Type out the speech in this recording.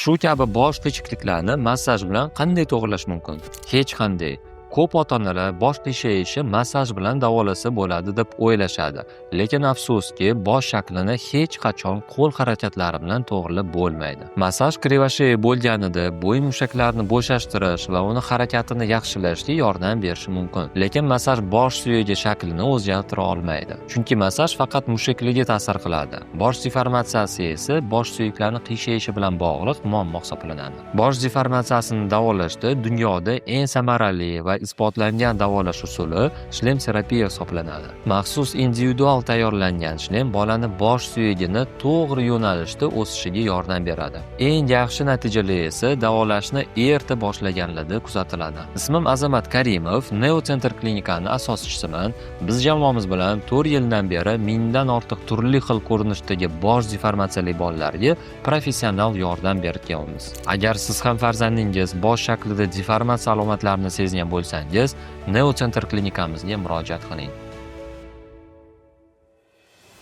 Shu kabi bosh qiyshiqliklarni massaj bilan qanday to'g'irlash mumkin? Hech qanday. Ko'p ota-onalar bosh qiyshishi massaj bilan davolasa bo'ladi deb o'ylashadi. Lekin afsuski, bosh shaklini hech qachon qo'l harakatlari bilan to'g'rilab bo'lmaydi. Massaj krivashe bo'lganida bo'y mushaklarini bo'shashtirish va uni harakatini yaxshilashga yordam berishi mumkin. Lekin massaj bosh suyagi shaklini o'zgartira olmaydi. Chunki massaj faqat mushaklaga ta'sir qiladi. Bosh deformatsiyasi esa bosh suyaklarining qiyshayishi bilan bog'liq muammo hisoblanadi. Bosh deformatsiyasini davolashda dunyoda eng samarali va isbotlangan davolash usuli shlem terapiya hisoblanadi. Maxsus individual tayyorlangan shlem bolani bosh suyagini to'g'ri yo'nalishda o'sishiga yordam beradi. Eng yaxshi natijalar esa davolashni erta boshlaganlarda kuzatiladi. Ismim Azamat Karimov, Neocenter klinikani asoschisiman. Biz jamoamiz bilan 4 yildan beri mingdan ortiq turli xil ko'rinishdagi bosh deformatsiyali bolalarga professional yordam berganmiz. Agar siz ham farzandingiz bosh shaklida deformatsiya alomatlarini sezgan bo'lsangiz, Neocenter klinikamizga murojaat qiling.